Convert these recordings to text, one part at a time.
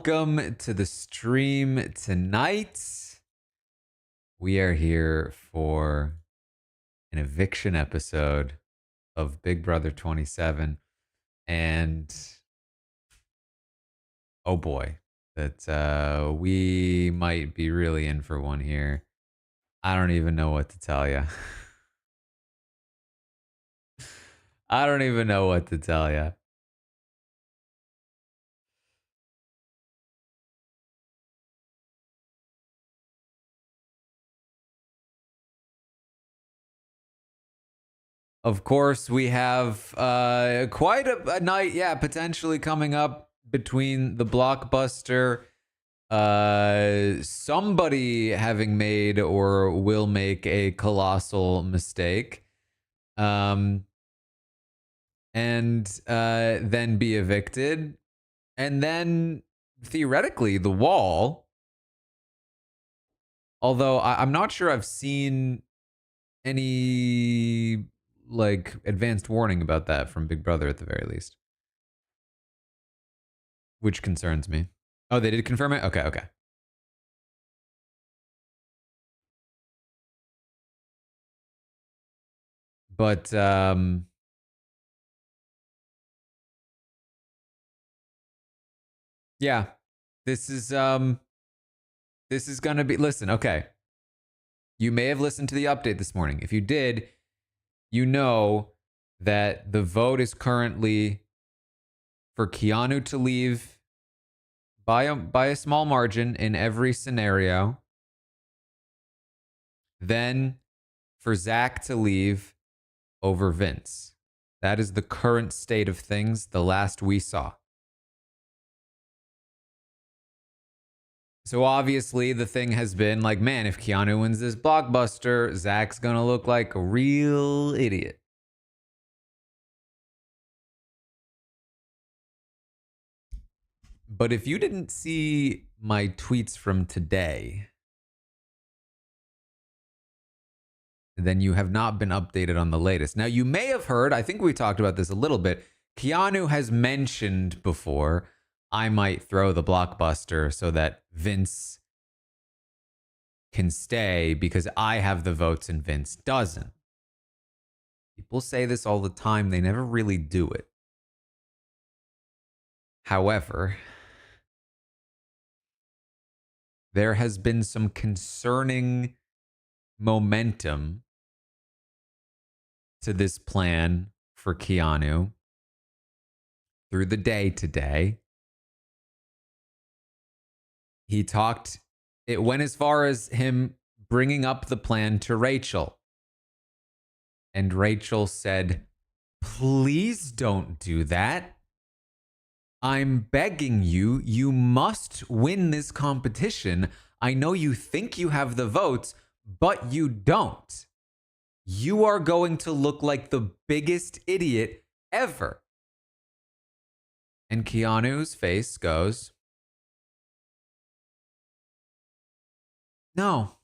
welcome to the stream tonight. We are here for an eviction episode of Big Brother 27. And oh boy, that we might be really in for one here. I don't even know what to tell you. I don't even know what to tell you. Of course, we have quite a night, potentially coming up between the blockbuster, somebody having made or will make a colossal mistake, and then be evicted, and then theoretically the wall. Although I'm not sure I've seen any like advanced warning about that from Big Brother at the very least, which concerns me. Oh, they did confirm it? Okay. But yeah, this is gonna be, listen, okay. You may have listened to the update this morning. If you did, you know that the vote is currently for Keanu to leave by a small margin in every scenario. Then for Zach to leave over Vince. That is the current state of things, the last we saw. So obviously the thing has been like, man, if Keanu wins this blockbuster, Zach's gonna look like a real idiot. But if you didn't see my tweets from today, then you have not been updated on the latest. Now, you may have heard, I think we talked about this a little bit, Keanu has mentioned before, I might throw the blockbuster so that Vince can stay because I have the votes and Vince doesn't. People say this all the time. They never really do it. However, there has been some concerning momentum to this plan for Keanu through the day today. It went as far as him bringing up the plan to Rachel. And Rachel said, please don't do that. I'm begging you, you must win this competition. I know you think you have the votes, but you don't. You are going to look like the biggest idiot ever. And Keanu's face goes, no.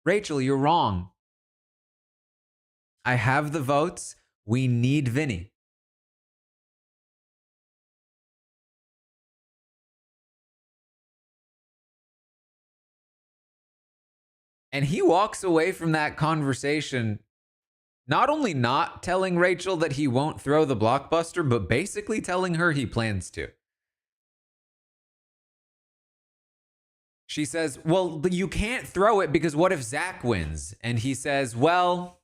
Rachel, you're wrong. I have the votes. We need Vinny. And he walks away from that conversation not only not telling Rachel that he won't throw the blockbuster, but basically telling her he plans to. She says, well, you can't throw it because what if Zach wins? And he says, well,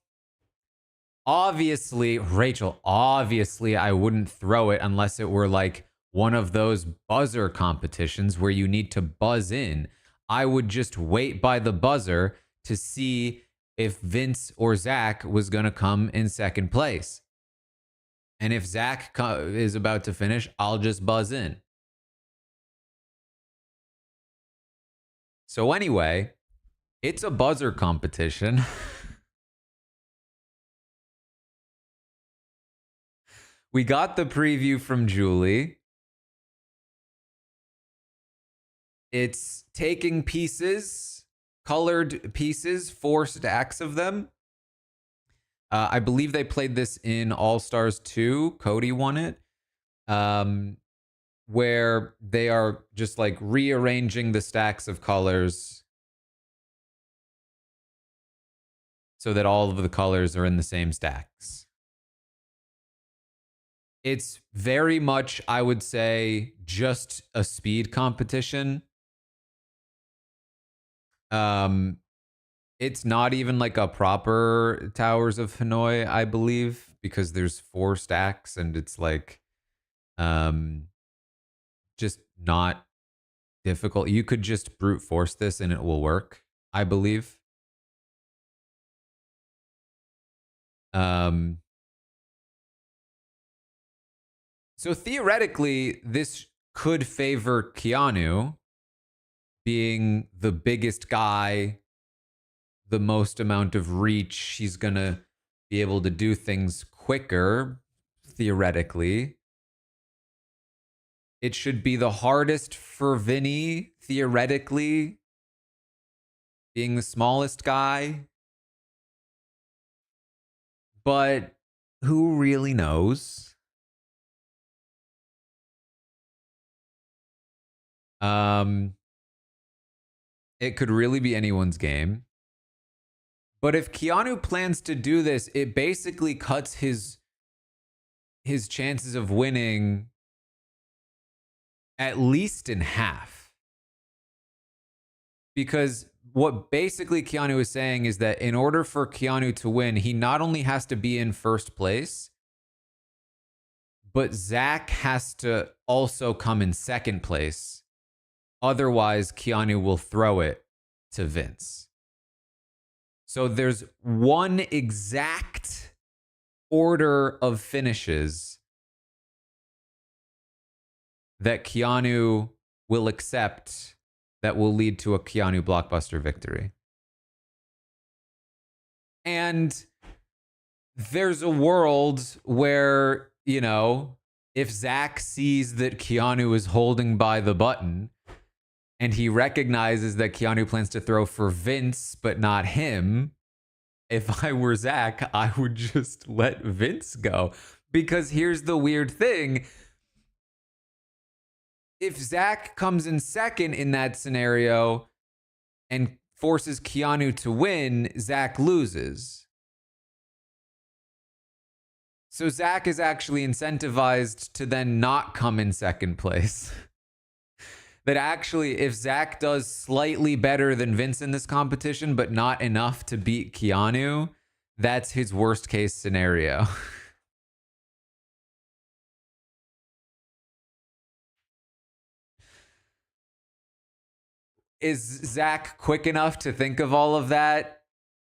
obviously, Rachel, obviously I wouldn't throw it unless it were like one of those buzzer competitions where you need to buzz in. I would just wait by the buzzer to see if Vince or Zach was going to come in second place. And if Zach is about to finish, I'll just buzz in. So anyway, it's a buzzer competition. We got the preview from Julie. It's taking pieces, colored pieces, 4 stacks of them. I believe they played this in All Stars 2. Cody won it. where they are just like rearranging the stacks of colors so that all of the colors are in the same stacks. It's very much, I would say, just a speed competition. It's not even like a proper Towers of Hanoi, I believe, because there's 4 stacks and it's like just not difficult. You could just brute force this and it will work, I believe. So theoretically, this could favor Keanu being the biggest guy, the most amount of reach. He's going to be able to do things quicker, theoretically. It should be the hardest for Vinny, theoretically, being the smallest guy. But who really knows? It could really be anyone's game. But if Keanu plans to do this, it basically cuts his chances of winning at least in half. Because what basically Keanu is saying is that in order for Keanu to win, he not only has to be in first place, but Zach has to also come in second place. Otherwise, Keanu will throw it to Vince. So there's one exact order of finishes that Keanu will accept that will lead to a Keanu blockbuster victory. And there's a world where, you know, if Zach sees that Keanu is holding by the button and he recognizes that Keanu plans to throw for Vince, but not him, if I were Zach, I would just let Vince go. Because here's the weird thing. If Zach comes in second in that scenario and forces Keanu to win, Zach loses. So Zach is actually incentivized to then not come in second place. That actually, if Zach does slightly better than Vince in this competition, but not enough to beat Keanu, that's his worst case scenario. Is Zach quick enough to think of all of that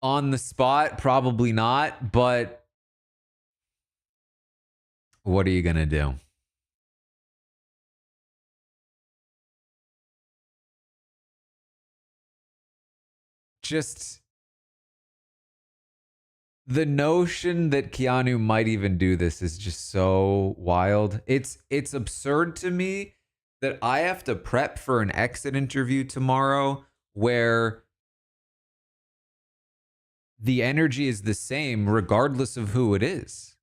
on the spot? Probably not, but what are you going to do? Just the notion that Keanu might even do this is just so wild. It's absurd to me that I have to prep for an exit interview tomorrow where the energy is the same regardless of who it is.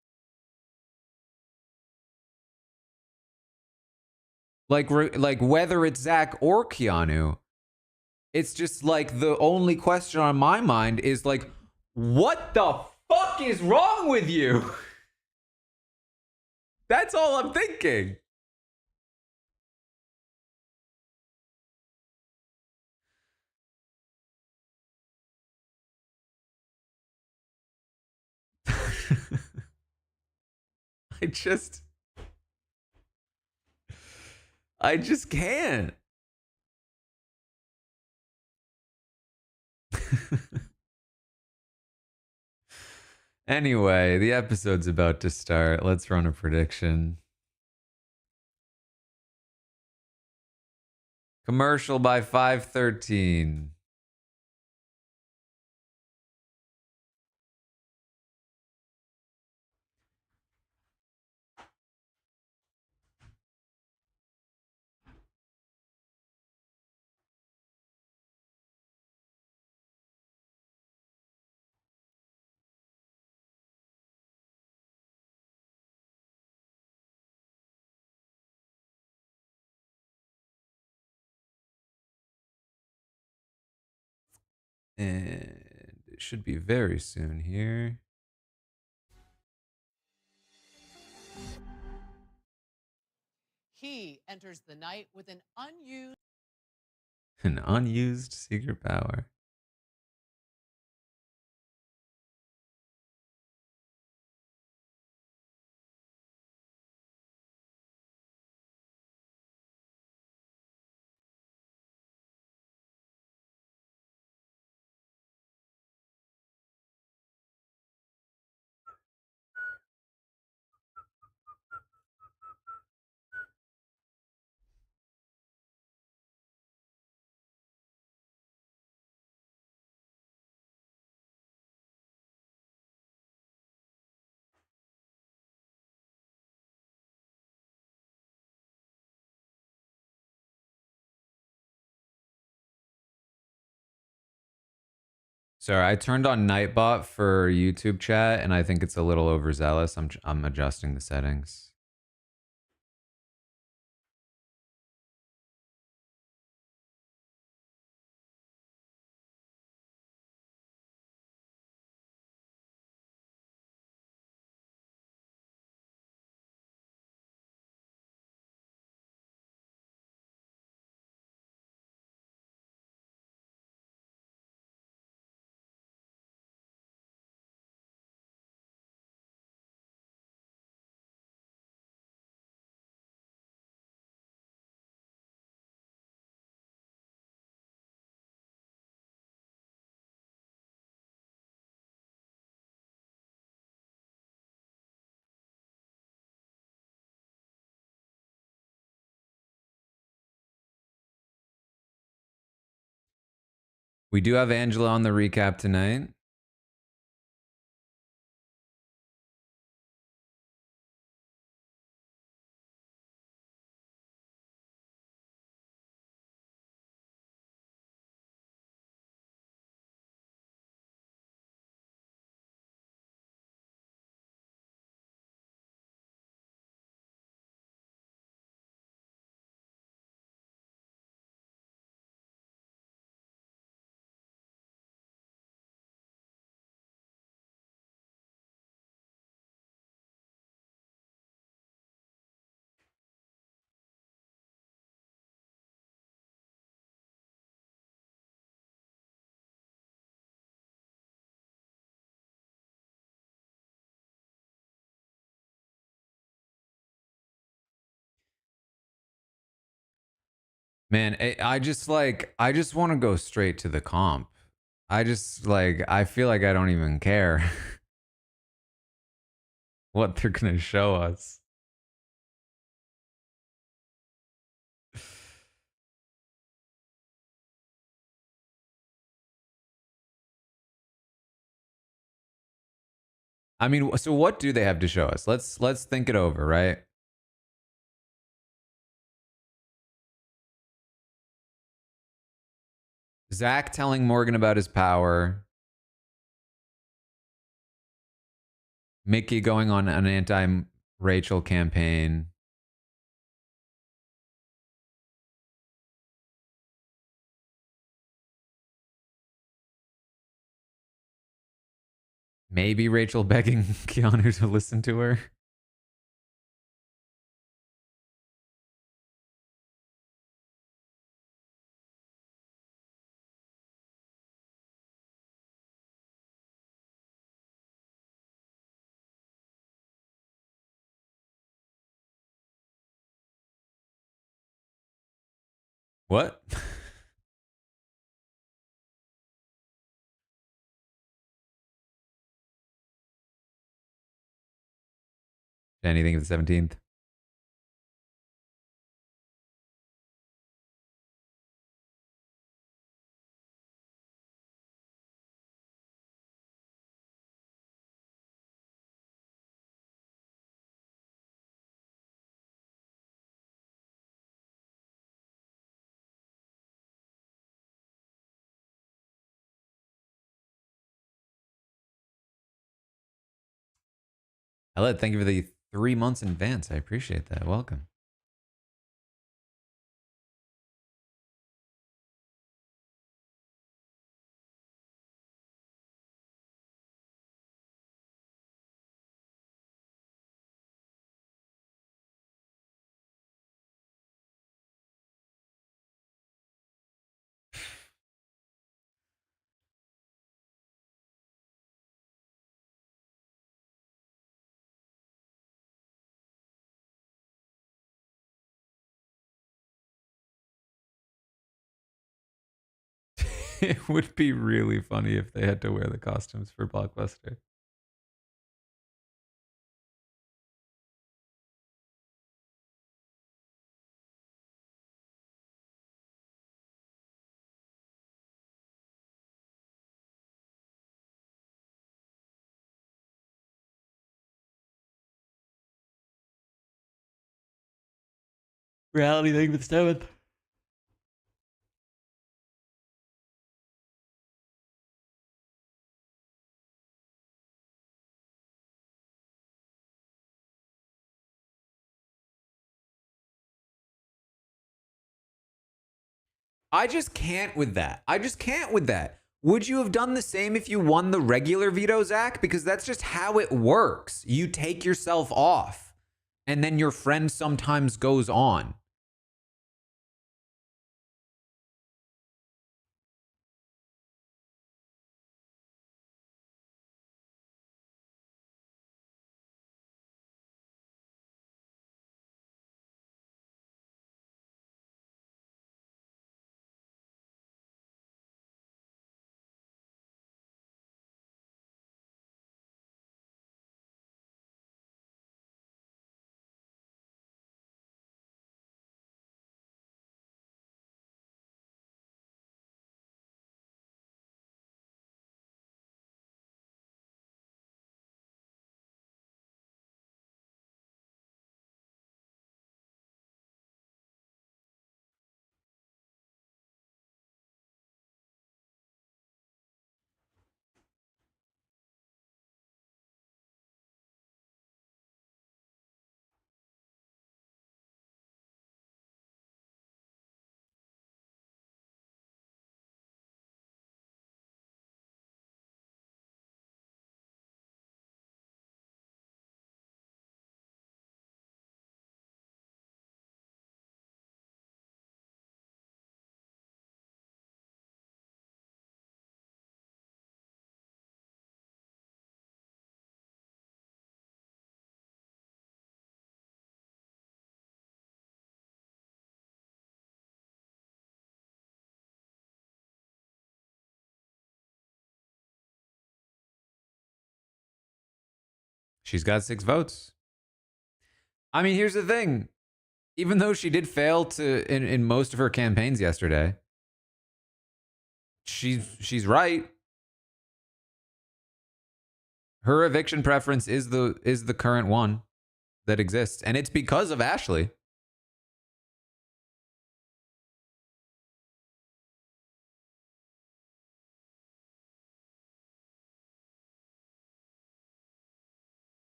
Like whether it's Zach or Keanu, it's just like the only question on my mind is like, what the fuck is wrong with you? That's all I'm thinking. I just I just can't. Anyway, the episode's about to start. Let's run a prediction. Commercial by 513. And it should be very soon here. He enters the night with an unused secret power. Sorry, I turned on Nightbot for YouTube chat, and I think it's a little overzealous. I'm adjusting the settings. We do have Angela on the recap tonight. Man, I just want to go straight to the comp. I feel like I don't even care what they're going to show us. I mean, so what do they have to show us? Let's think it over, right? Zach telling Morgan about his power. Mickey going on an anti-Rachel campaign. Maybe Rachel begging Keanu to listen to her. What? Anything of the 17th? Hello, thank you for the 3 months in advance. I appreciate that. Welcome. It would be really funny if they had to wear the costumes for Blockbuster. Reality thing with 7th. I just can't with that. I just can't with that. Would you have done the same if you won the regular veto, Zach? Because that's just how it works. You take yourself off, and then your friend sometimes goes on. She's got 6 votes. I mean, here's the thing. Even though she did fail to in most of her campaigns yesterday, she's right. Her eviction preference is the current one that exists, and it's because of Ashley.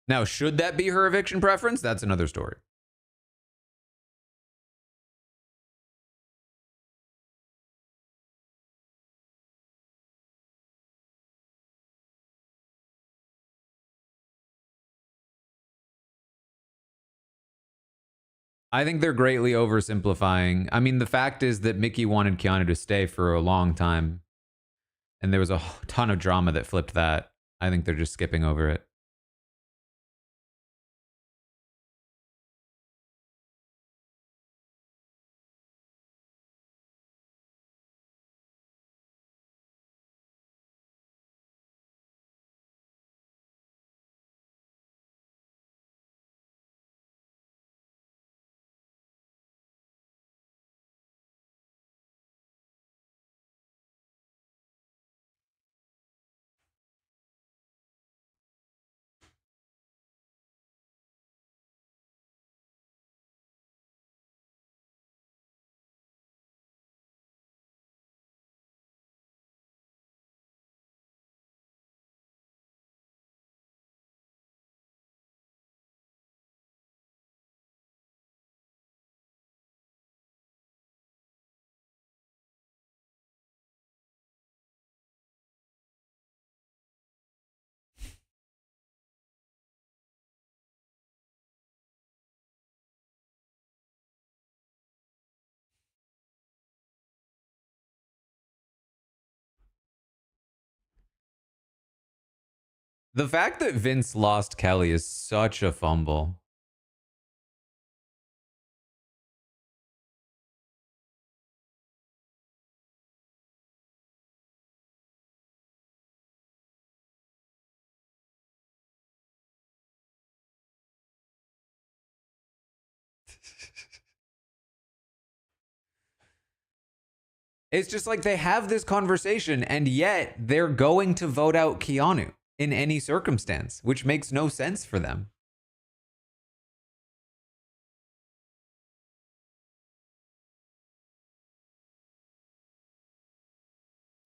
Now, should that be her eviction preference? That's another story. I think they're greatly oversimplifying. I mean, the fact is that Mickey wanted Keanu to stay for a long time, and there was a ton of drama that flipped that. I think they're just skipping over it. The fact that Vince lost Kelly is such a fumble. It's just like they have this conversation and yet they're going to vote out Keanu in any circumstance, which makes no sense for them.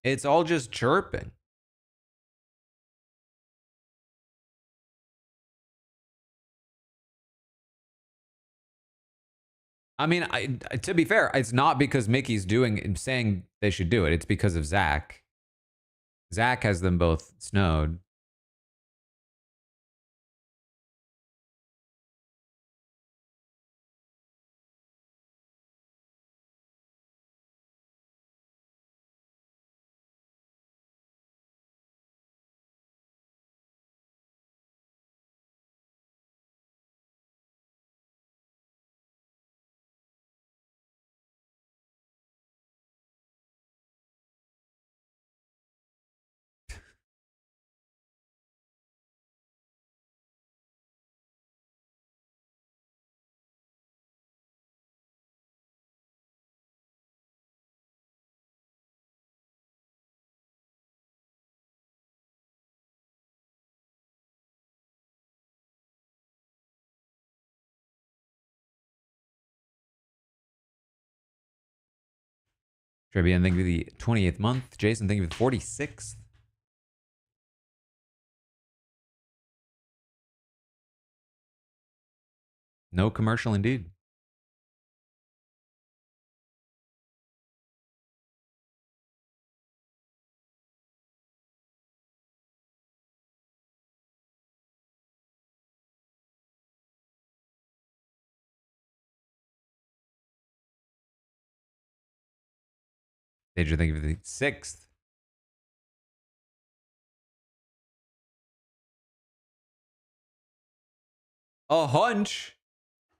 It's all just chirping. I mean, to be fair, it's not because Mickey's saying they should do it. It's because of Zach. Zach has them both snowed. Trivia, think of the 28th month. Jason, think of the 46th. No commercial indeed. Did you think of the 6th? A hunch?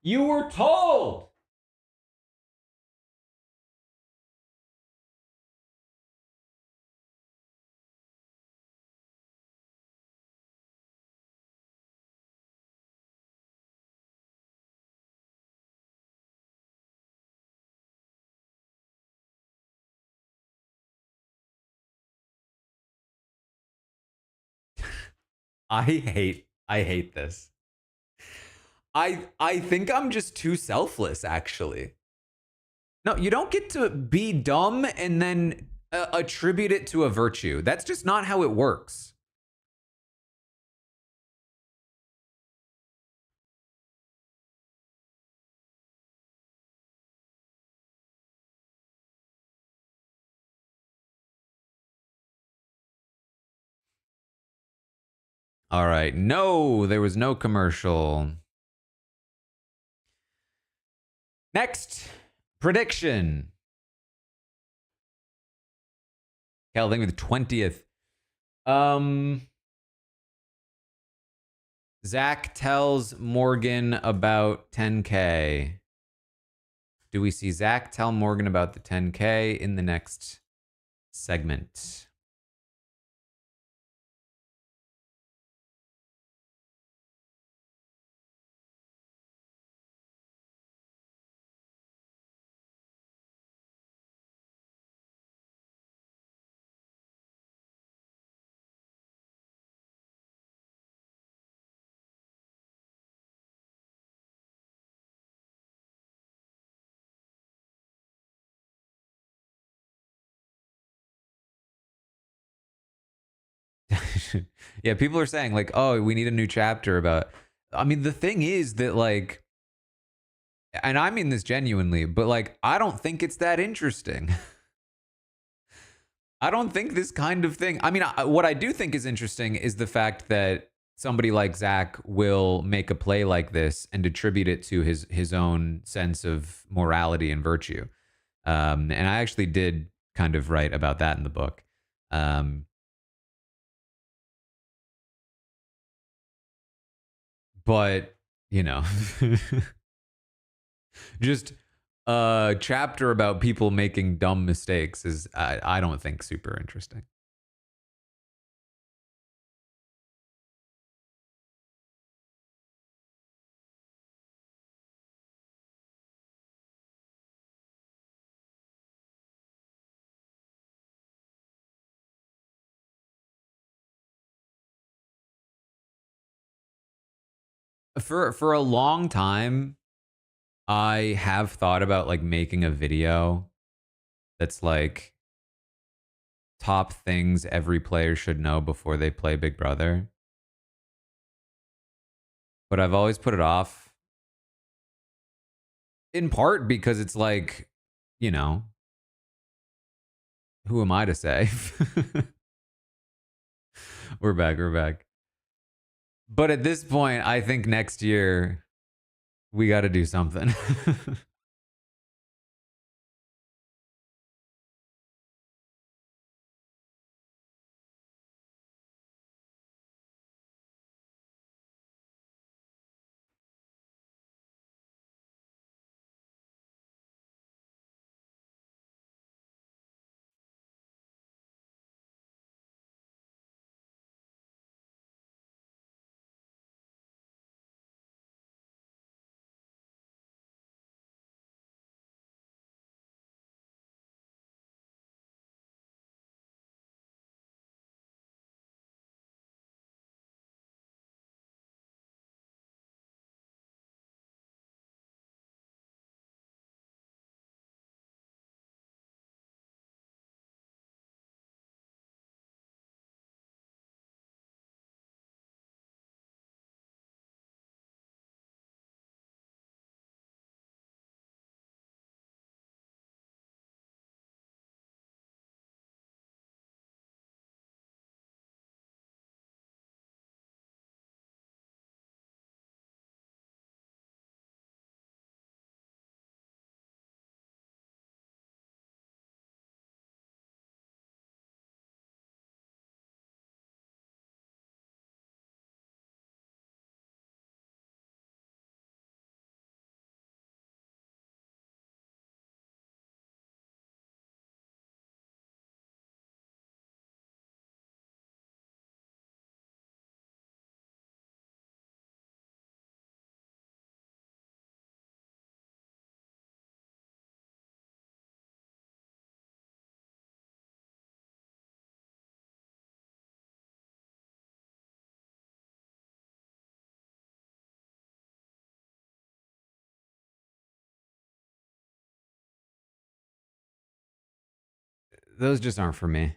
You were told! I hate this. I think I'm just too selfless, actually. No, you don't get to be dumb and then attribute it to a virtue. That's just not how it works. All right. No, there was no commercial. Next, prediction. Hell, I think with the 20th. Zach tells Morgan about 10K. Do we see Zach tell Morgan about the 10K in the next segment? Yeah, people are saying like, "Oh, we need a new chapter about." I mean, the thing is that like, and I mean this genuinely, but like, I don't think it's that interesting. I don't think this kind of thing. I mean, what I do think is interesting is the fact that somebody like Zach will make a play like this and attribute it to his own sense of morality and virtue. And I actually did kind of write about that in the book. But you know, just a chapter about people making dumb mistakes is I don't think super interesting. For a long time, I have thought about like making a video that's like top things every player should know before they play Big Brother. But I've always put it off, in part because it's like, you know, who am I to say? We're back. We're back. But at this point, I think next year we got to do something. Those just aren't for me.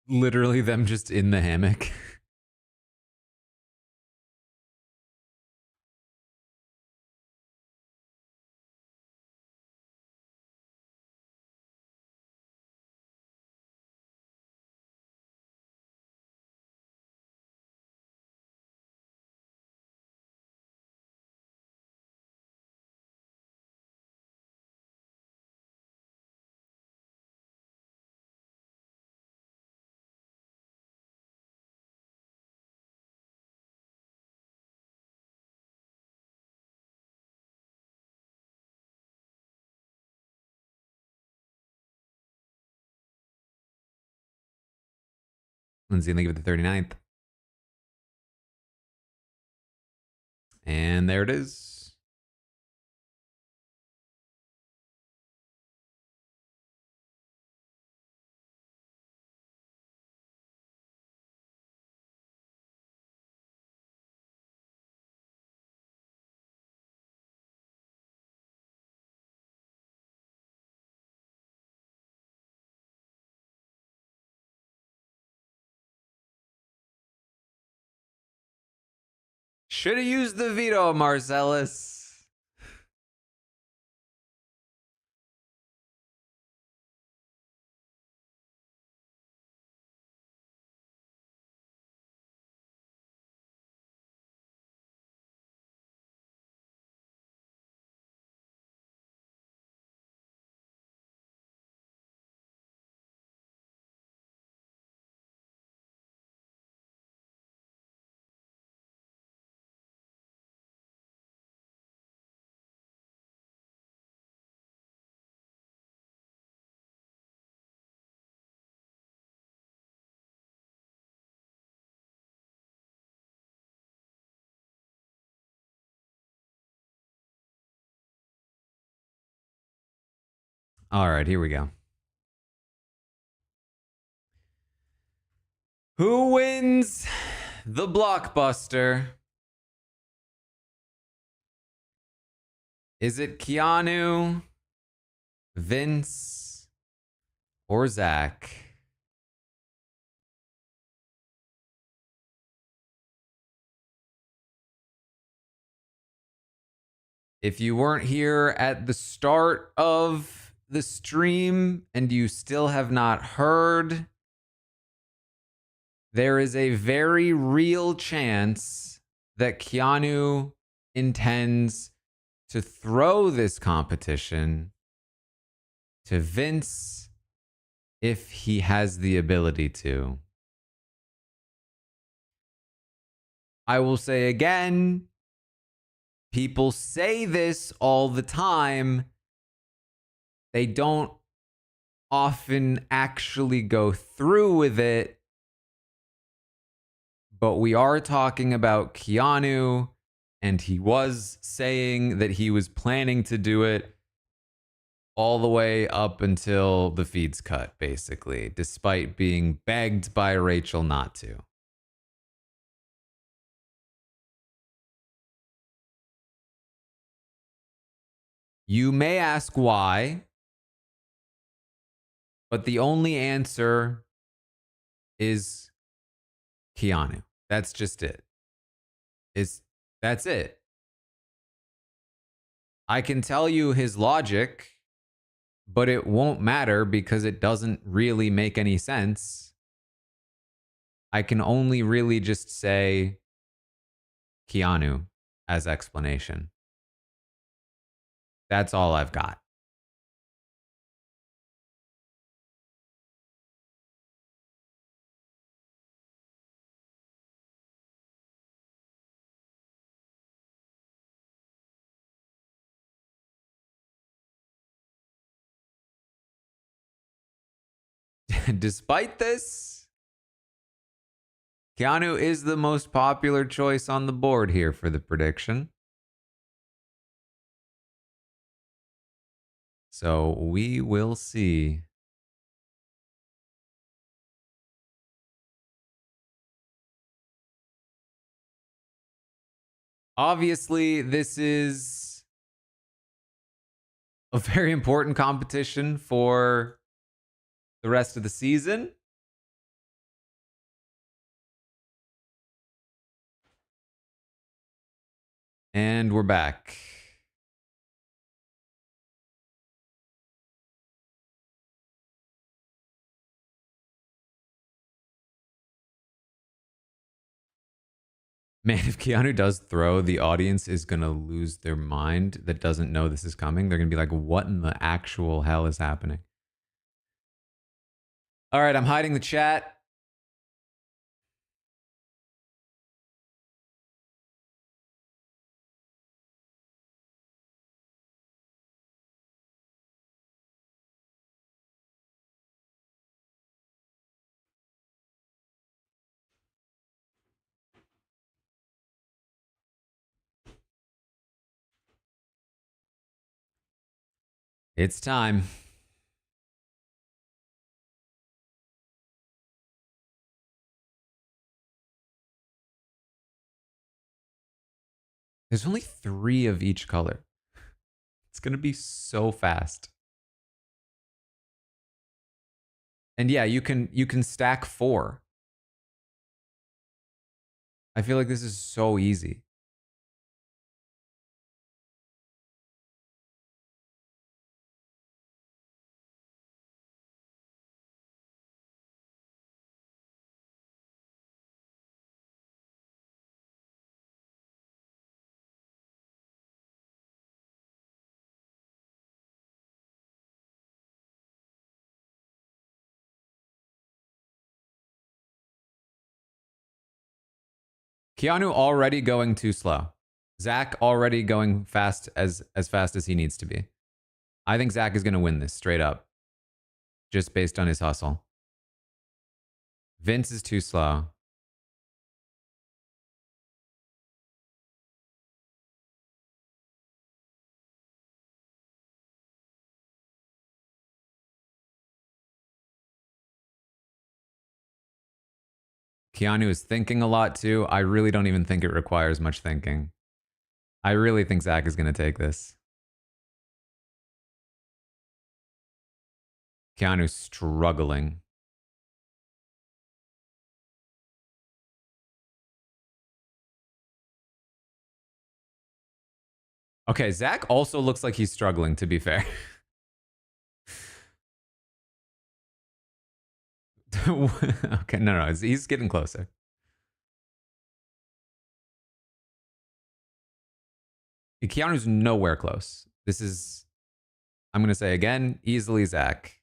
Literally them just in the hammock. Lindsay, thank you for the 39th. And there it is. Should have used the veto, Marcellus. All right, here we go. Who wins the blockbuster? Is it Keanu, Vince, or Zach? If you weren't here at the start of the stream and you still have not heard, there is a very real chance that Keanu intends to throw this competition to Vince if he has the ability to. I will say again, people say this all the time. They don't often actually go through with it. But we are talking about Keanu, and he was saying that he was planning to do it all the way up until the feed's cut, basically, despite being begged by Rachel not to. You may ask why, but the only answer is Keanu. That's just it. That's it. I can tell you his logic, but it won't matter because it doesn't really make any sense. I can only really just say Keanu as explanation. That's all I've got. Despite this, Keanu is the most popular choice on the board here for the prediction. So we will see. Obviously, this is a very important competition for the rest of the season. And we're back. Man, if Keanu does throw, the audience is going to lose their mind that doesn't know this is coming. They're going to be like, what in the actual hell is happening? All right, I'm hiding the chat. It's time. There's only 3 of each color. It's going to be so fast. And yeah, you can stack 4. I feel like this is so easy. Keanu already going too slow. Zach already going fast as fast as he needs to be. I think Zach is going to win this straight up, just based on his hustle. Vince is too slow. Keanu is thinking a lot too. I really don't even think it requires much thinking. I really think Zach is going to take this. Keanu's struggling. Okay, Zach also looks like he's struggling, to be fair. Okay, no, he's getting closer. Keanu's nowhere close. This is, I'm going to say again, easily Zach.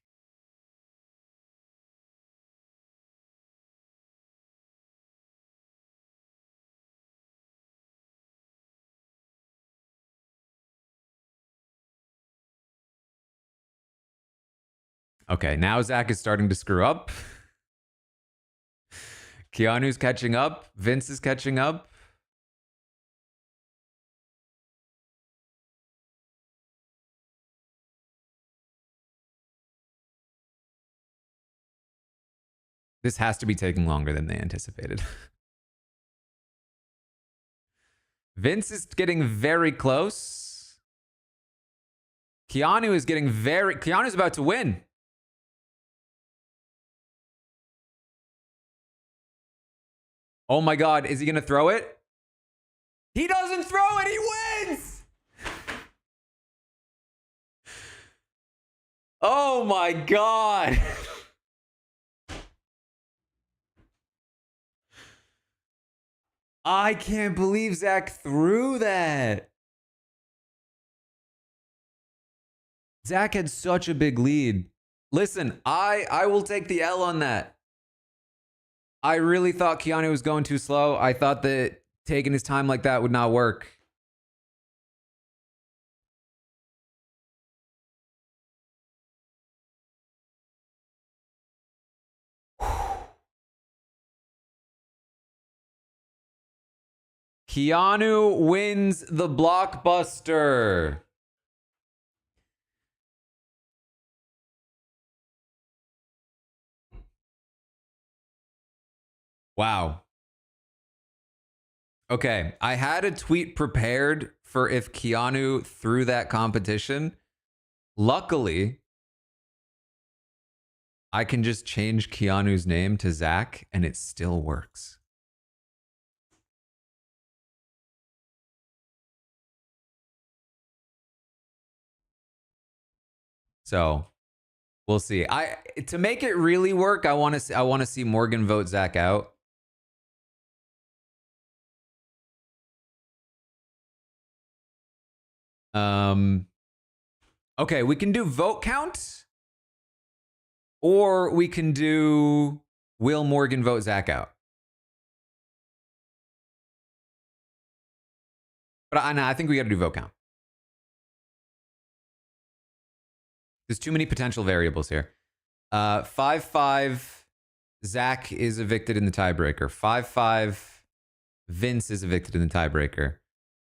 Okay, now Zach is starting to screw up. Keanu's catching up. Vince is catching up. This has to be taking longer than they anticipated. Vince is getting very close. Keanu is getting very... Keanu's about to win. Oh my God, is he going to throw it? He doesn't throw it, he wins! Oh my God. I can't believe Zach threw that. Zach had such a big lead. Listen, I will take the L on that. I really thought Keanu was going too slow. I thought that taking his time like that would not work. Keanu wins the blockbuster. Wow. Okay, I had a tweet prepared for if Keanu threw that competition. Luckily, I can just change Keanu's name to Zach and it still works. So, we'll see. To make it really work, I want to see Morgan vote Zach out. Okay, we can do vote count, or we can do will Morgan vote Zach out. But I think we got to do vote count. There's too many potential variables here. 5-5, Zach is evicted in the tiebreaker. 5-5, Vince is evicted in the tiebreaker.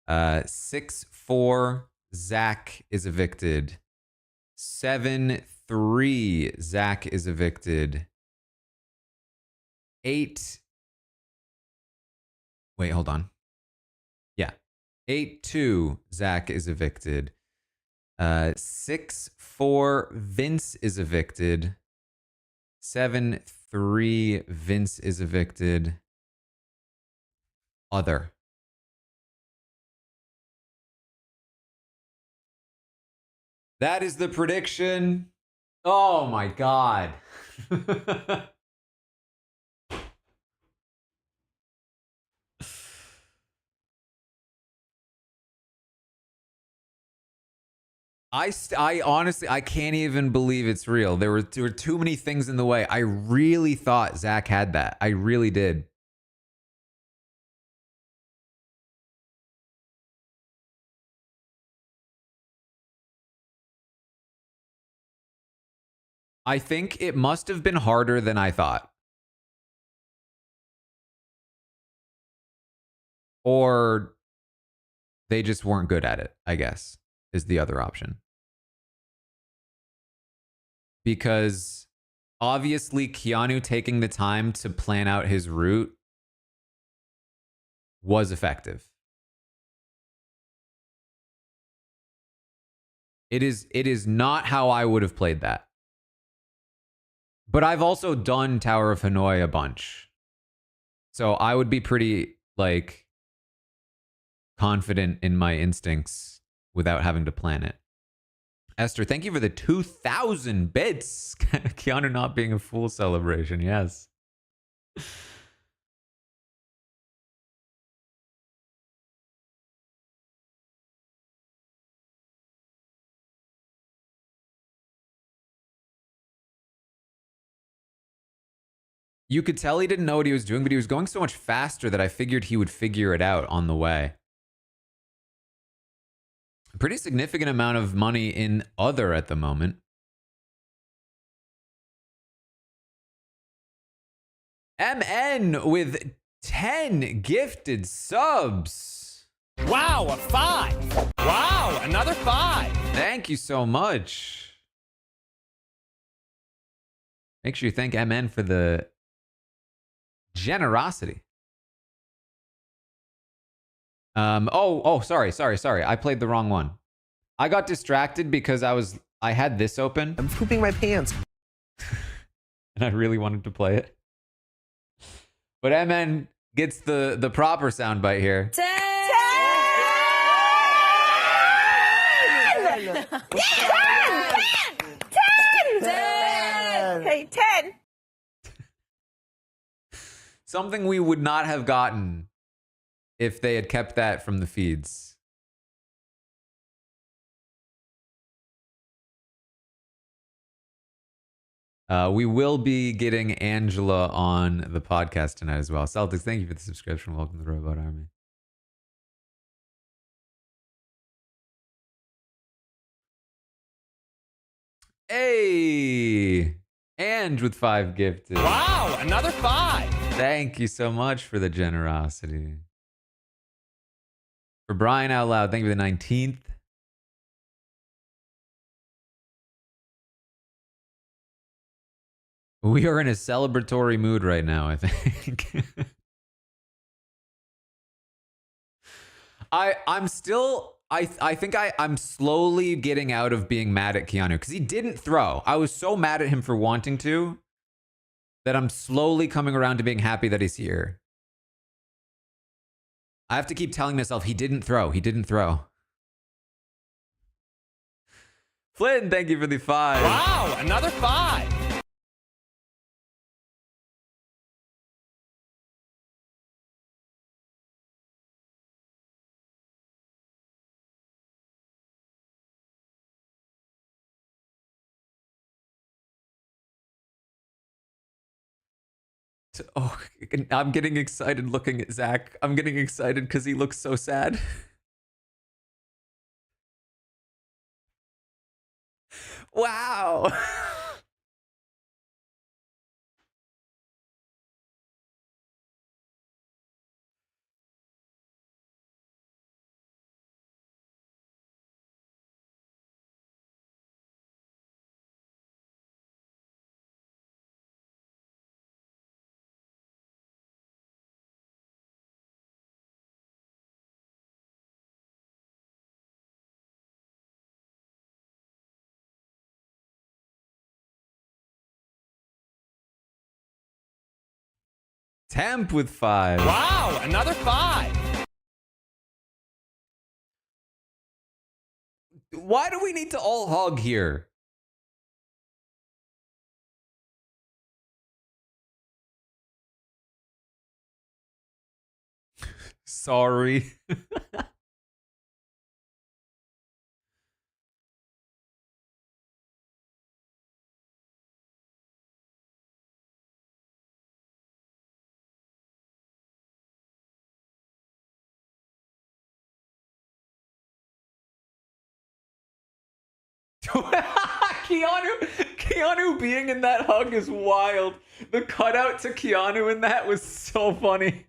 6-4, Zach is evicted. 7-3, Zach is evicted. 8. Wait, hold on. Yeah. 8-2, Zach is evicted. 6-4, Vince is evicted. 7-3, Vince is evicted. Other. That is the prediction. Oh my God. I honestly, I can't even believe it's real. There were too many things in the way. I really thought Zach had that. I really did. I think it must have been harder than I thought. Or they just weren't good at it, I guess, is the other option. Because obviously Keanu taking the time to plan out his route was effective. It is not how I would have played that. But I've also done Tower of Hanoi a bunch. So I would be pretty, like, confident in my instincts without having to plan it. Esther, thank you for the 2,000 bits. Keanu not being a fool celebration, yes. You could tell he didn't know what he was doing, but he was going so much faster that I figured he would figure it out on the way. A pretty significant amount of money in other at the moment. MN with 10 gifted subs. Wow, a 5. Wow, another 5. Thank you so much. Make sure you thank MN for the generosity. Sorry. I played the wrong one. I got distracted because I had this open. I'm pooping my pants. And I really wanted to play it. But MN gets the proper soundbite here. 10! Hey, 10! Something we would not have gotten if they had kept that from the feeds. We will be getting Angela on the podcast tonight as well. Celtics, thank you for the subscription. Welcome to the Robot Army. Hey! And with 5 gifted. Wow, another 5. Thank you so much for the generosity. For Brian Out Loud, thank you for the 19th. We are in a celebratory mood right now, I think. I think I'm slowly getting out of being mad at Keanu because he didn't throw. I was so mad at him for wanting to that I'm slowly coming around to being happy that he's here. I have to keep telling myself he didn't throw. He didn't throw. Flynn, thank you for the 5. Wow, another 5. Oh, I'm getting excited looking at Zach. I'm getting excited because he looks so sad. Wow. Temp with 5. Wow, another 5. Why do we need to all hug here? Sorry. Keanu being in that hug is wild. The cutout to Keanu in that was so funny.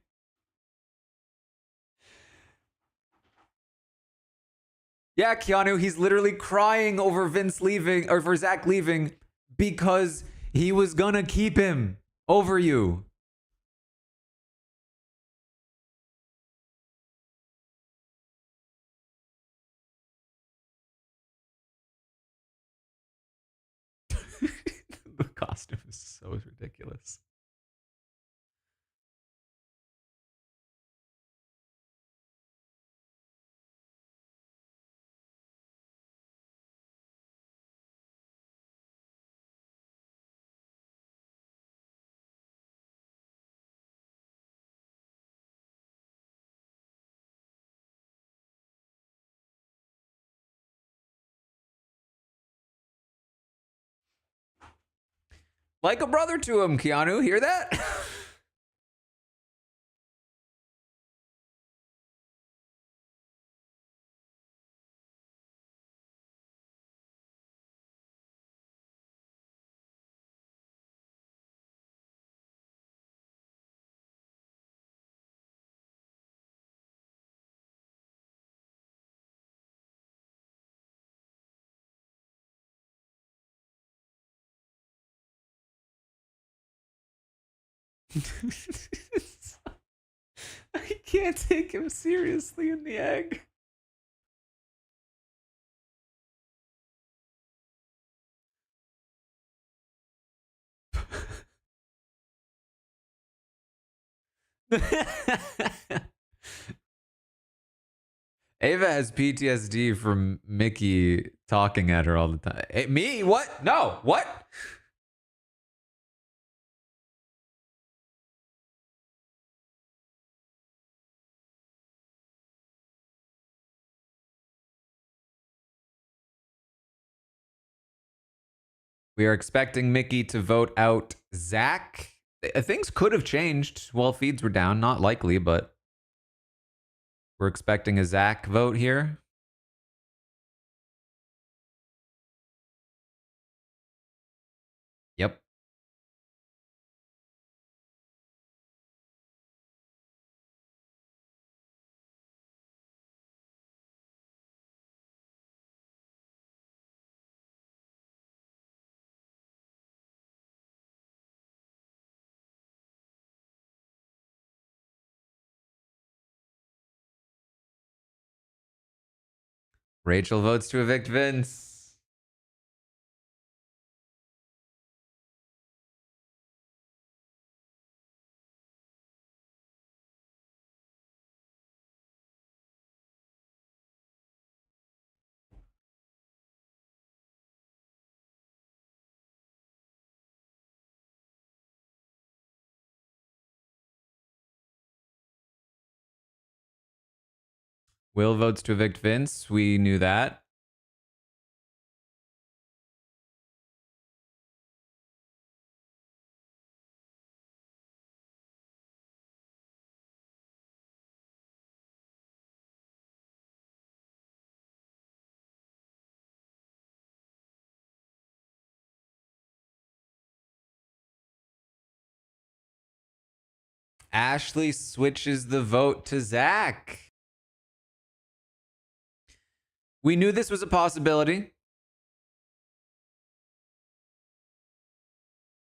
Keanu, he's literally crying over Vince leaving, or for Zach leaving, because He was gonna keep him over you. The costume is so ridiculous. Like a brother to him, Keanu. Hear that? I can't take him seriously in the egg. Ava has PTSD from Mickey talking at her all the time. Hey, me? What? No. What? We are expecting Mickey to vote out Zach. Things could have changed while feeds were down. Not likely, but we're expecting a Zach vote here. Yep. Rachel votes to evict Vince. Will votes to evict Vince. We knew that. Ashley switches the vote to Zach. We knew this was a possibility.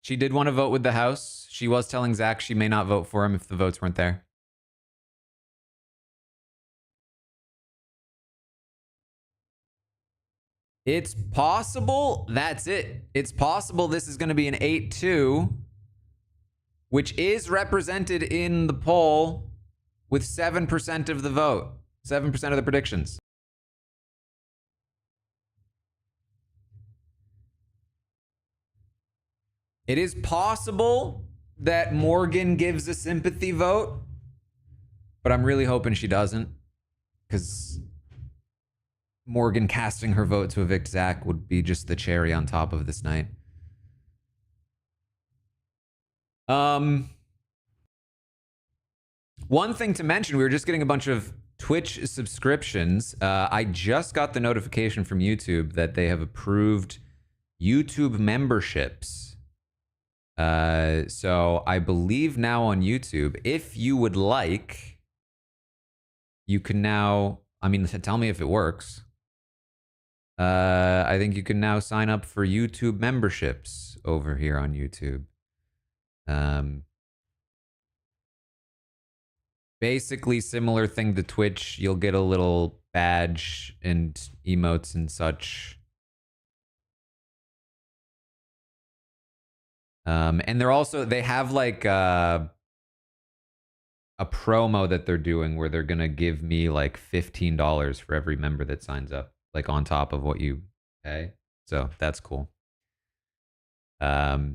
She did want to vote with the House. She was telling Zach she may not vote for him if the votes weren't there. It's possible. That's it. It's possible this is going to be an 8-2, which is represented in the poll with 7% of the vote, 7% of the predictions. It is possible that Morgan gives a sympathy vote, but I'm really hoping she doesn't, because Morgan casting her vote to evict Zach would be just the cherry on top of this night. One thing to mention, we were just getting a bunch of Twitch subscriptions. I just got the notification from YouTube that they have approved YouTube memberships. So I believe now on YouTube, if you would like, you can now, I mean, tell me if it works. I think you can now sign up for YouTube memberships over here on YouTube. Basically similar thing to Twitch. You'll get a little badge and emotes and such. And they have like a promo that they're doing where they're gonna give me like $15 for every member that signs up, like on top of what you pay. So that's cool. But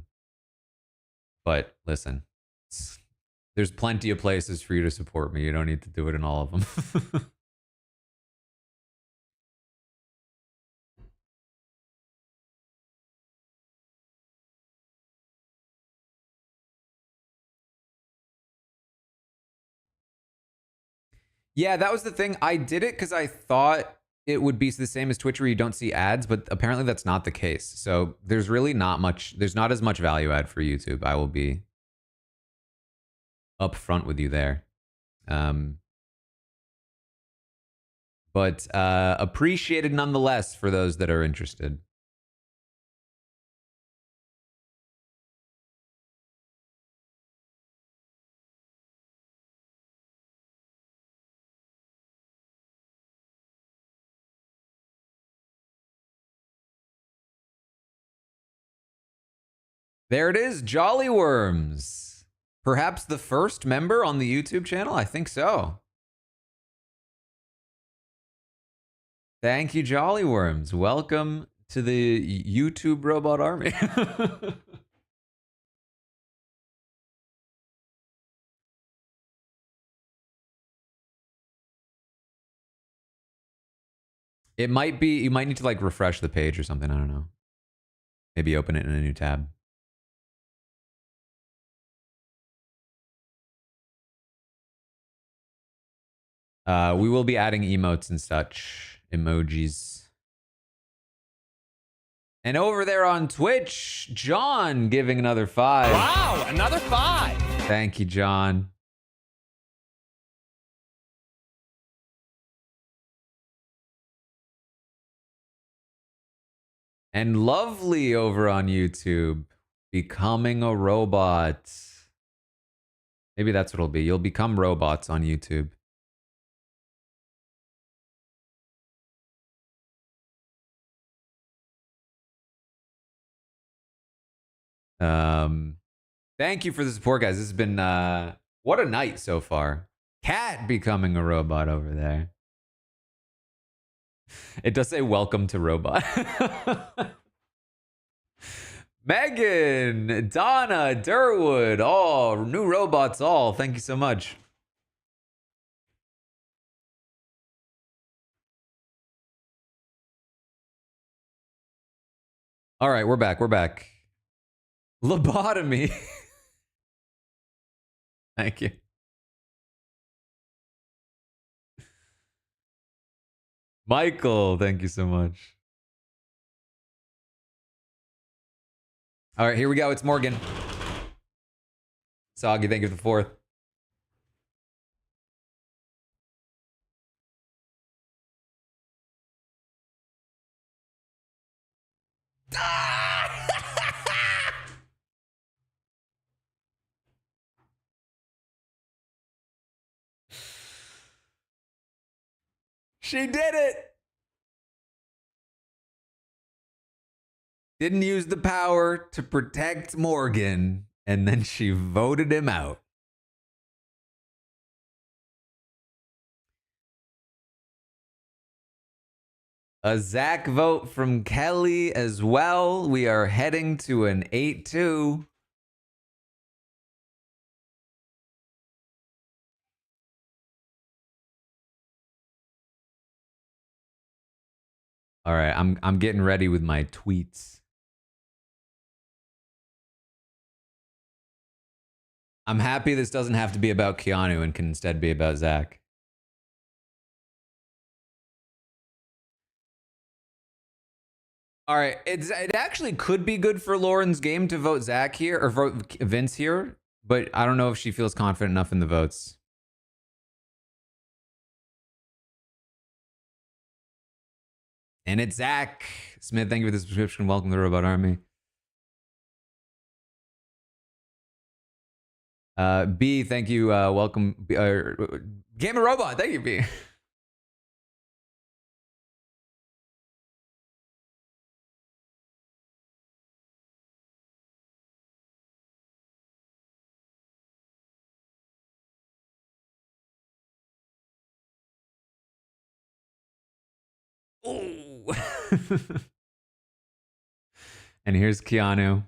listen, there's plenty of places for you to support me. You don't need to do it in all of them. Yeah, that was the thing. I did it because I thought it would be the same as Twitch where you don't see ads, but apparently that's not the case. So there's really not much, there's not as much value add for YouTube. I will be upfront with you there. But appreciated nonetheless for those that are interested. There it is, Jolly Worms. Perhaps the first member on the YouTube channel? I think so. Thank you, Jolly Worms. Welcome to the YouTube robot army. It might be, you might need to like refresh the page or something. I don't know. Maybe open it in a new tab. We will be adding emotes and such, emojis. And over there on Twitch, John giving another 5. Wow, another 5. Thank you, John. And Lovely over on YouTube, becoming a robot. Maybe that's what it'll be. You'll become robots on YouTube. Thank you for the support, guys. This has been what a night so far. Cat becoming a robot over there. It does say welcome to robot. Megan, Donna, Durwood, all new robots, all. Thank you so much. All right, we're back. We're back. Lobotomy. Thank you. Michael, thank you so much. All right, here we go. It's Morgan. Soggy, thank you for the 4th. She did it. Didn't use the power to protect Morgan, and then she voted him out. A Zach vote from Kelly as well. We are heading to an 8-2. All right, I'm getting ready with my tweets. I'm happy this doesn't have to be about Keanu and can instead be about Zach. All right, it actually could be good for Lauren's game to vote Zach here or vote Vince here, but I don't know if she feels confident enough in the votes. And it's Zach Smith. Thank you for the subscription. Welcome to the Robot Army. B, thank you. Welcome. Gamer Robot. Thank you, B. Ooh. And here's Keanu.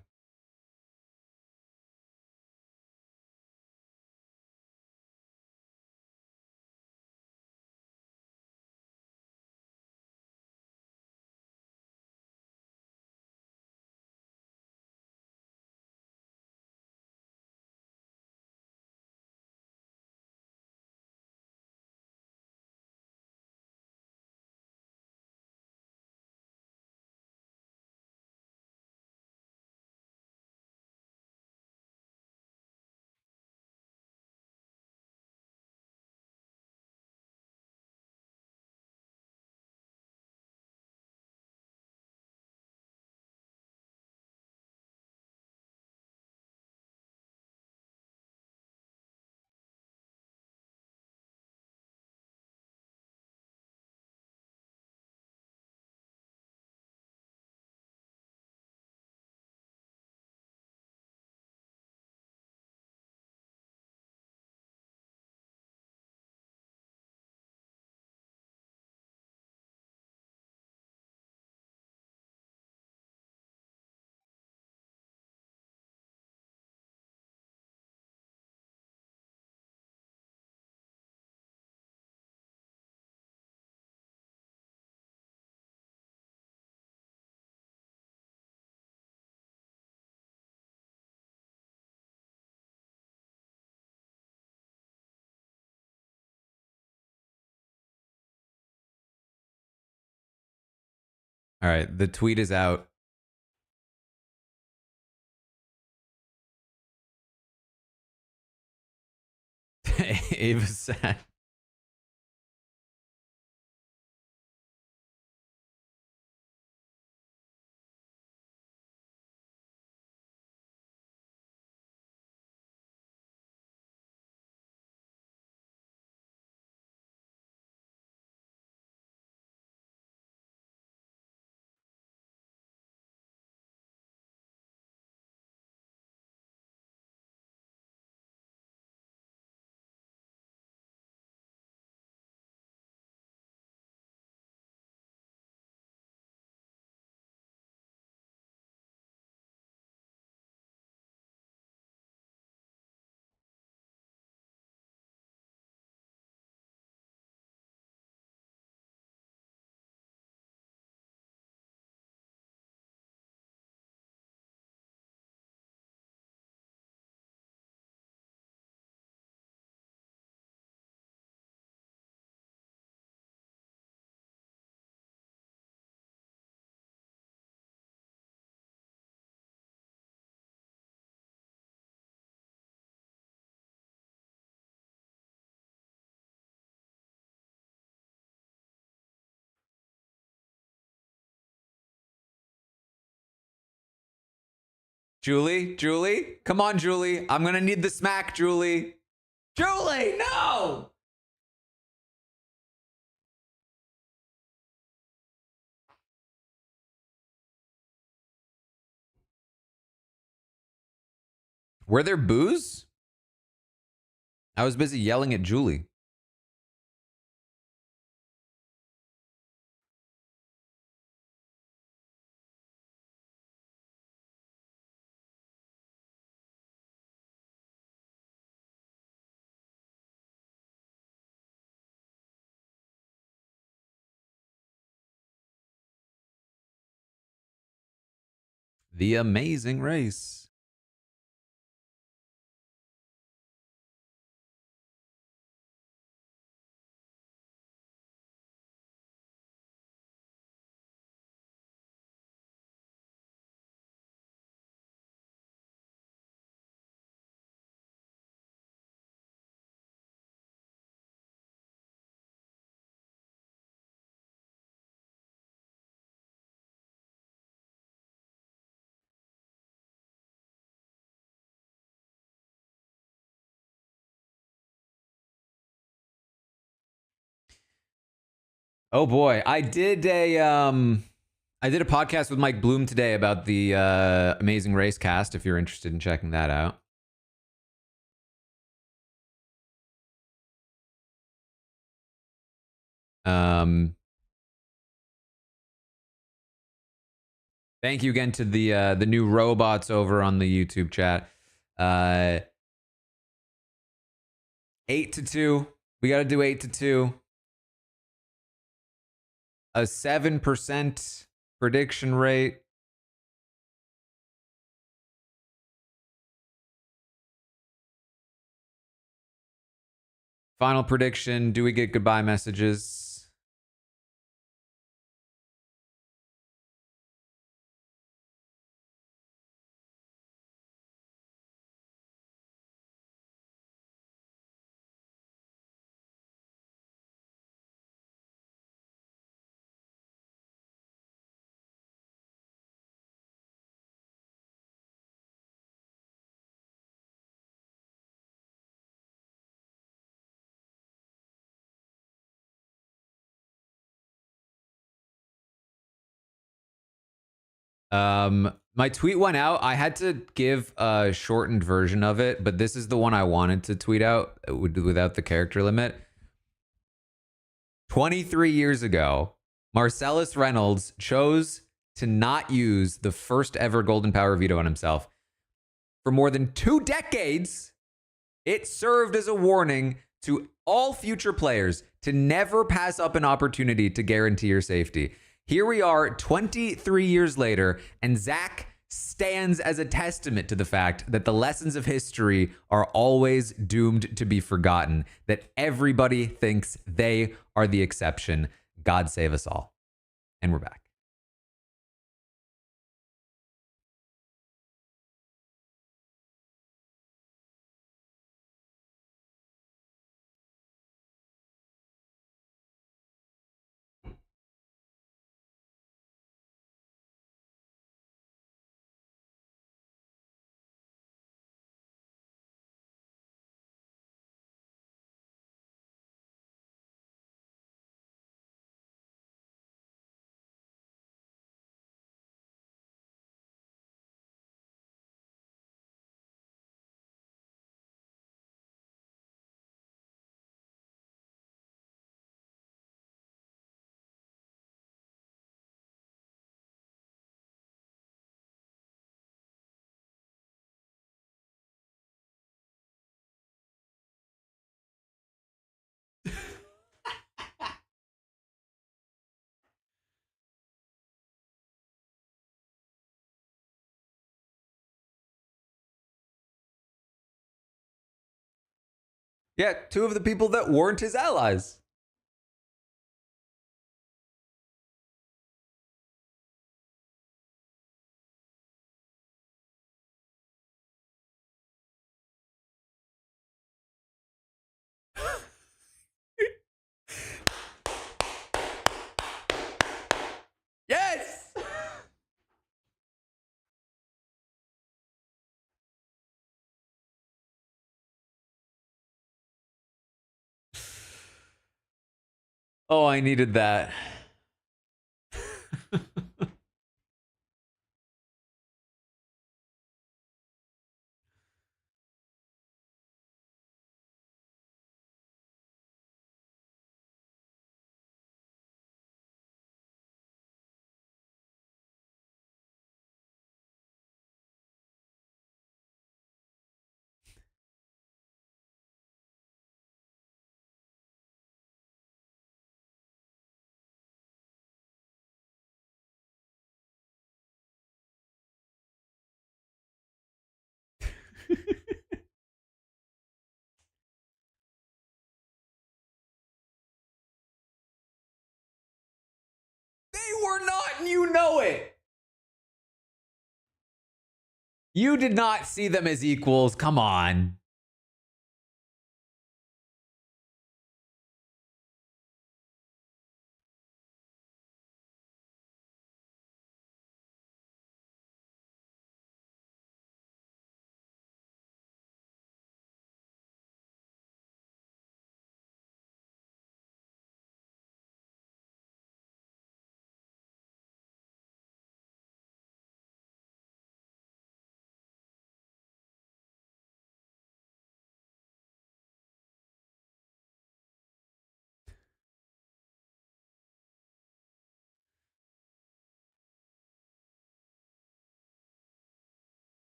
All right, the tweet is out. Ava said. Julie, come on, Julie. I'm gonna need the smack, Julie. Julie, no! Were there boos? I was busy yelling at Julie. The Amazing Race. Oh boy, I did a podcast with Mike Bloom today about the Amazing Race cast. If you're interested in checking that out. Thank you again to the new robots over on the YouTube chat. 8-2. We got to do 8-2. A 7% prediction rate. Final prediction. Do we get goodbye messages? My tweet went out. I had to give a shortened version of it, but this is the one I wanted to tweet out without the character limit. 23 years ago, Marcellus Reynolds chose to not use the first ever Golden Power veto on himself. For more than 2 decades, it served as a warning to all future players to never pass up an opportunity to guarantee your safety. Here we are 23 years later, and Zach stands as a testament to the fact that the lessons of history are always doomed to be forgotten, that everybody thinks they are the exception. God save us all. And we're back. Yeah, 2 of the people that weren't his allies. Yes! Oh, I needed that. They were not, and you know it. You did not see them as equals. Come on.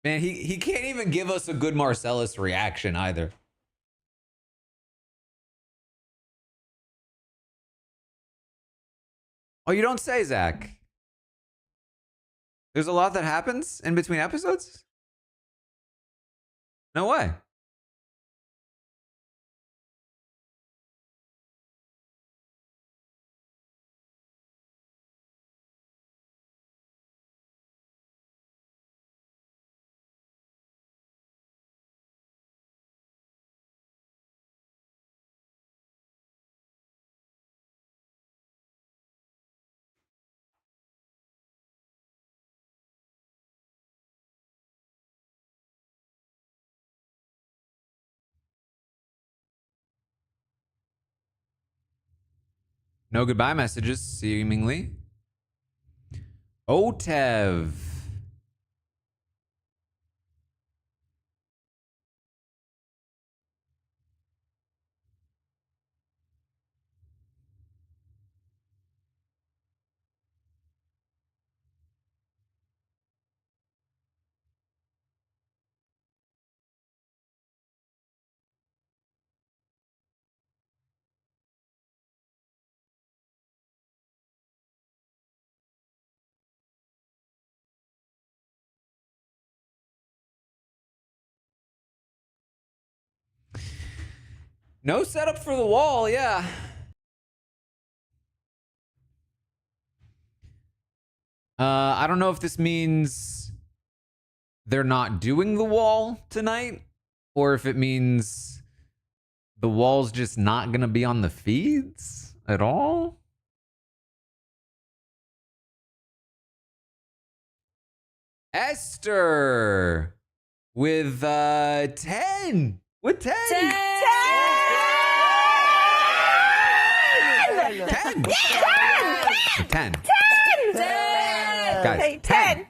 Man, he can't even give us a good Marcellus reaction either. Oh, you don't say, Zach. There's a lot that happens in between episodes? No way. No goodbye messages, seemingly. Otev. No setup for the wall, yeah. I don't know if this means they're not doing the wall tonight, or if it means the wall's just not gonna be on the feeds at all. Esther with 10. With 10. 10. 10. 10. 10. Guys, 10.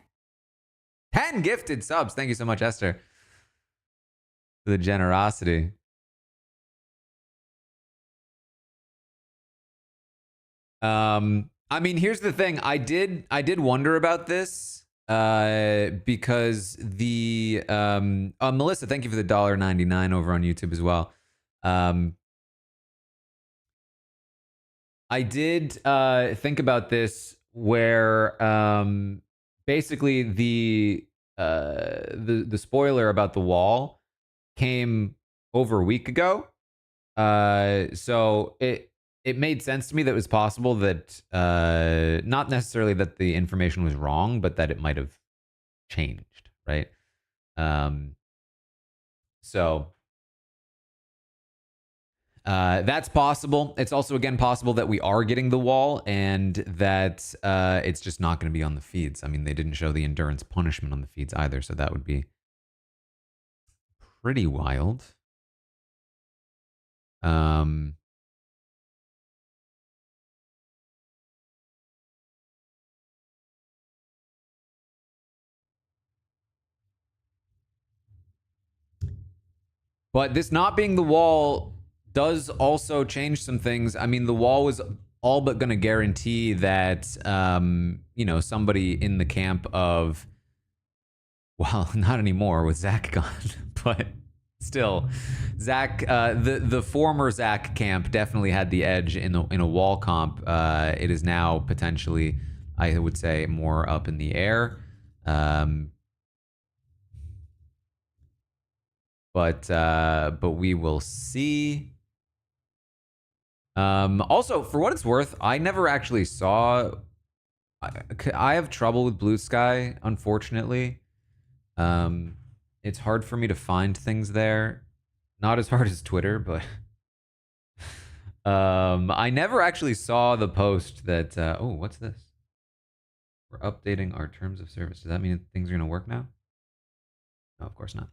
10 gifted subs. Thank you so much, Esther, for the generosity. I mean, here's the thing. I did wonder about this because the Melissa, thank you for the $1.99 over on YouTube as well. I did think about this where basically the spoiler about the wall came over a week ago. So it made sense to me that it was possible that not necessarily that the information was wrong, but that it might have changed, right? So that's possible. It's also, again, possible that we are getting the wall and that it's just not going to be on the feeds. I mean, they didn't show the endurance punishment on the feeds either, so that would be pretty wild. But this not being the wall does also change some things. I mean, the wall was all but going to guarantee that, somebody in the camp of, well, not anymore with Zach gone, but still, Zach, the former Zach camp definitely had the edge in a wall comp. It is now potentially, I would say, more up in the air. But we will see. Also, for what it's worth, I never actually saw. I have trouble with Blue Sky, unfortunately. It's hard for me to find things there. Not as hard as Twitter, but I never actually saw the post that. Oh, what's this? We're updating our terms of service. Does that mean things are gonna work now? No, of course not.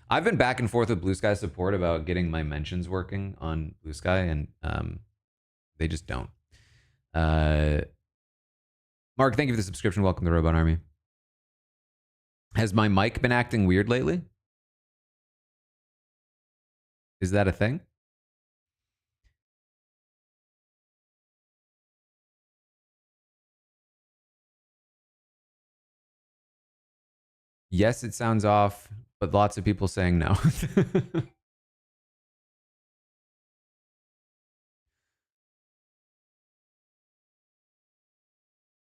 I've been back and forth with Blue Sky support about getting my mentions working on Blue Sky, and they just don't. Mark, thank you for the subscription. Welcome to the Robot Army. Has my mic been acting weird lately? Is that a thing? Yes, it sounds off, but lots of people saying no.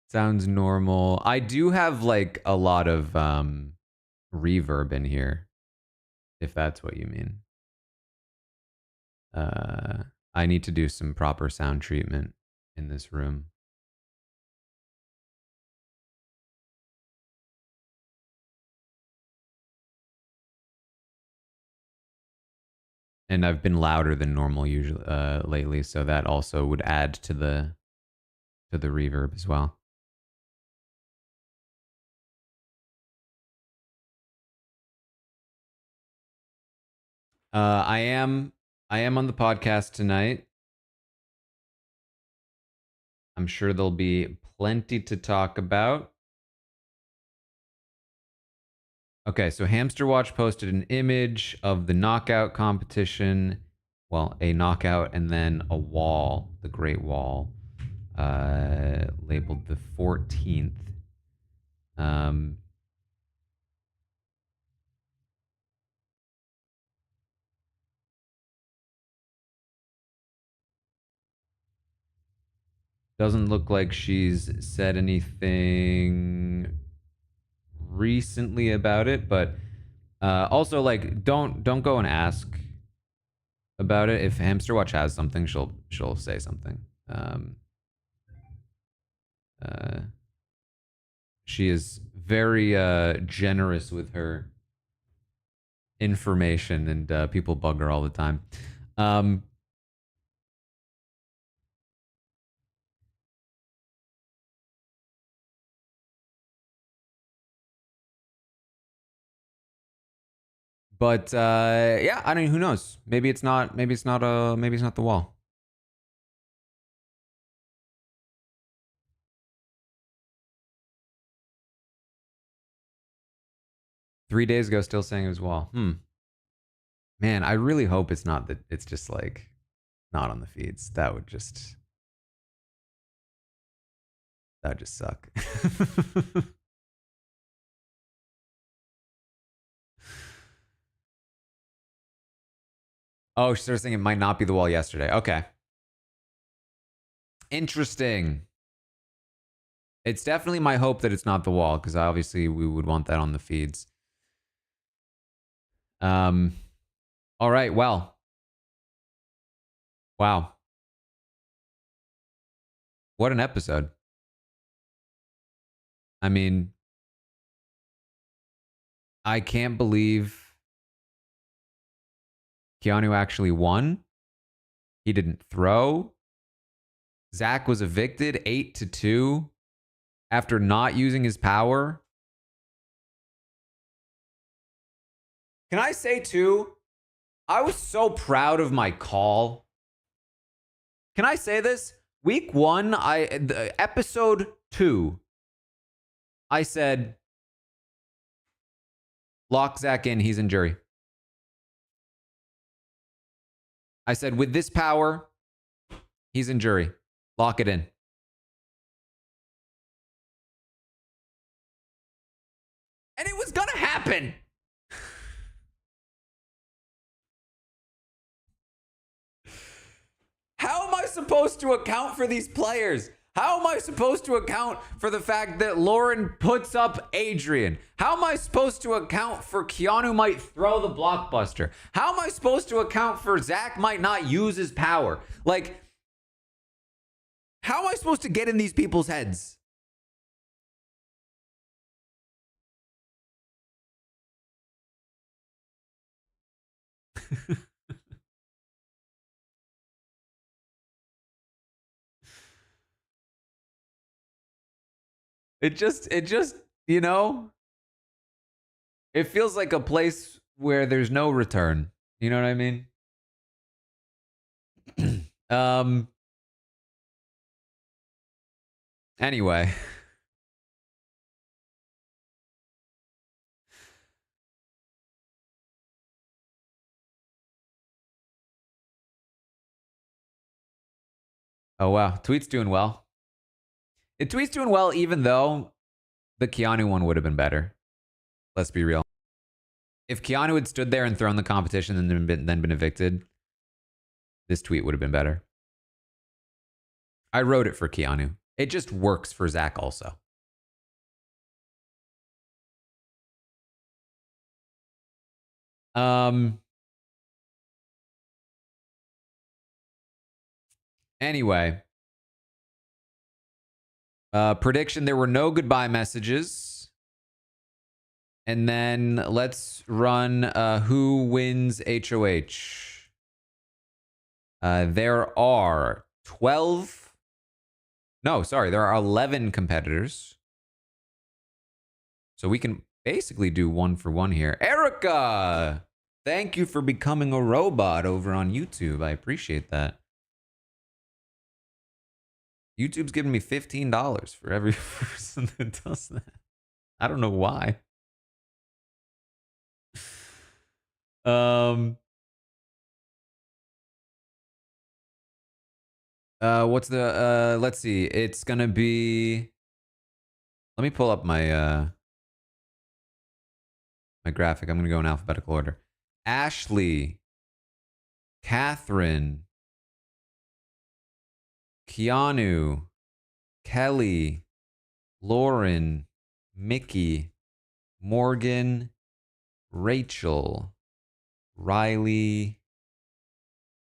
Sounds normal. I do have like a lot of reverb in here, if that's what you mean. I need to do some proper sound treatment in this room. And I've been louder than normal usually lately, so that also would add to the reverb as well. I am on the podcast tonight. I'm sure there'll be plenty to talk about. Okay, so Hamster Watch posted an image of the knockout competition. Well, a knockout and then a wall, the Great Wall, labeled the 14th. Doesn't look like she's said anything recently about it, but also like don't go and ask about it. If Hamster Watch has something, she'll say something. She is very generous with her information, and people bug her all the time. But yeah, I mean, who knows? Maybe it's not. Maybe it's not the wall. Three days ago, still saying it was wall. Man, I really hope it's not that. It's just like not on the feeds. That would just suck. Oh, she started saying it might not be the wall yesterday. Okay. Interesting. It's definitely my hope that it's not the wall, because obviously we would want that on the feeds. All right, well. Wow. What an episode. I mean, I can't believe Keanu actually won. He didn't throw. Zach was evicted 8-2 after not using his power. Can I say too, I was so proud of my call. Can I say this? Week 1, episode 2, I said, lock Zach in, he's in jury. I said, with this power, he's in jury. Lock it in. And it was gonna happen. How am I supposed to account for these players? How am I supposed to account for the fact that Lauren puts up Adrian? How am I supposed to account for Keanu might throw the blockbuster? How am I supposed to account for Zach might not use his power? Like, how am I supposed to get in these people's heads? It just, you know, it feels like a place where there's no return. You know what I mean? Anyway. Oh, wow. Tweet's doing well. Tweet's doing well, even though the Keanu one would have been better. Let's be real. If Keanu had stood there and thrown the competition and then been evicted, this tweet would have been better. I wrote it for Keanu. It just works for Zach also. Anyway. Prediction, there were no goodbye messages. And then let's run who wins HOH. There are 12. No, sorry, there are 11 competitors. So we can basically do 1 for 1 here. Erica, thank you for becoming a robot over on YouTube. I appreciate that. YouTube's giving me $15 for every person that does that. I don't know why. What's the let's see. It's gonna be, let me pull up my my graphic. I'm gonna go in alphabetical order. Ashley, Catherine, Keanu, Kelly, Lauren, Mickey, Morgan, Rachel, Riley,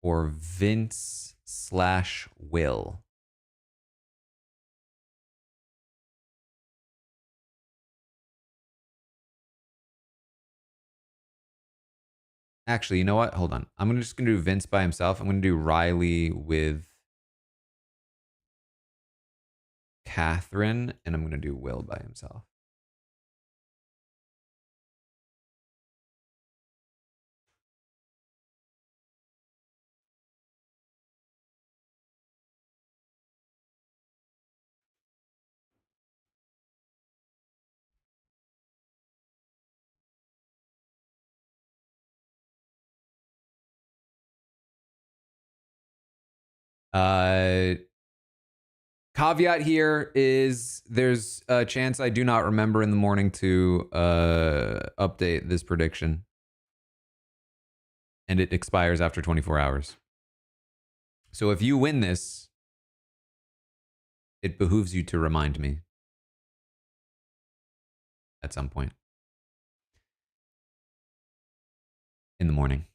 or Vince/Will. Actually, you know what? Hold on. I'm just going to do Vince by himself. I'm going to do Riley with Catherine, and I'm going to do Will by himself. Caveat here is there's a chance I do not remember in the morning to update this prediction. And it expires after 24 hours. So if you win this, it behooves you to remind me at some point in the morning.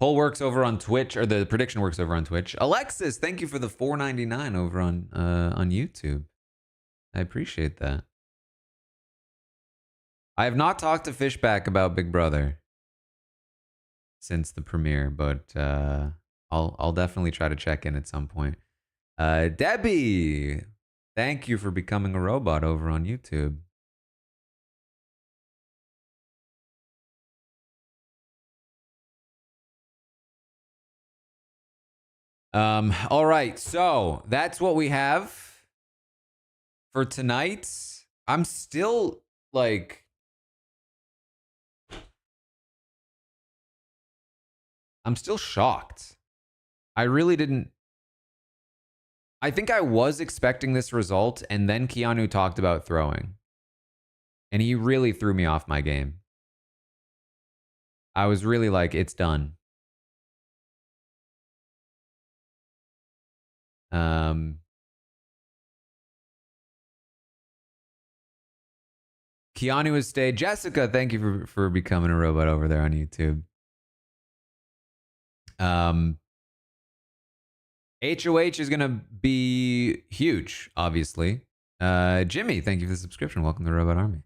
Poll works over on Twitch, or the prediction works over on Twitch. Alexis, thank you for the $4.99 over on YouTube. I appreciate that. I have not talked to Fishback about Big Brother since the premiere, but I'll definitely try to check in at some point. Debbie, thank you for becoming a robot over on YouTube. All right, so that's what we have for tonight. I'm still like, I'm still shocked. I really didn't. I think I was expecting this result, and then Keanu talked about throwing. And he really threw me off my game. I was really like, it's done. Keanu has stayed. Jessica, thank you for becoming a robot over there on YouTube. HOH is going to be huge, obviously. Jimmy, thank you for the subscription. Welcome to the Robot Army.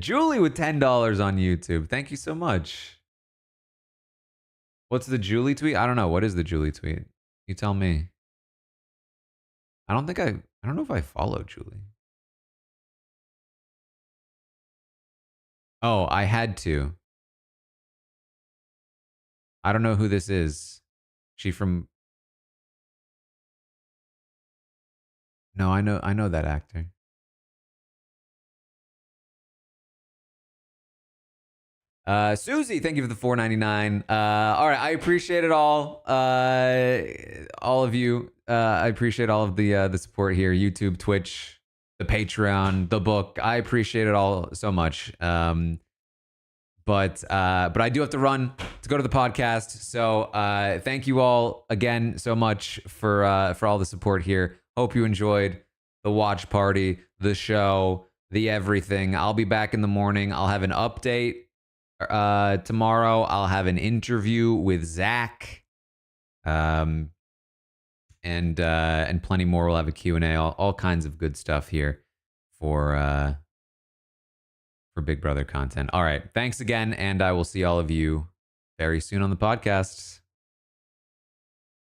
Julie with $10 on YouTube. Thank you so much. What's the Julie tweet? I don't know. What is the Julie tweet? You tell me. I don't know if I follow Julie. Oh, I had to. I don't know who this is. She from... No, I know that actor. Susie, thank you for the $4.99. All right, I appreciate it all of you. I appreciate all of the support here, YouTube, Twitch, the Patreon, the book. I appreciate it all so much. But I do have to run to go to the podcast. So thank you all again so much for all the support here. Hope you enjoyed the watch party, the show, the everything. I'll be back in the morning. I'll have an update tomorrow. I'll have an interview with Zach, and plenty more. We'll have a Q&A, all kinds of good stuff here for Big Brother content. All right, thanks again, and I will see all of you very soon on the podcast.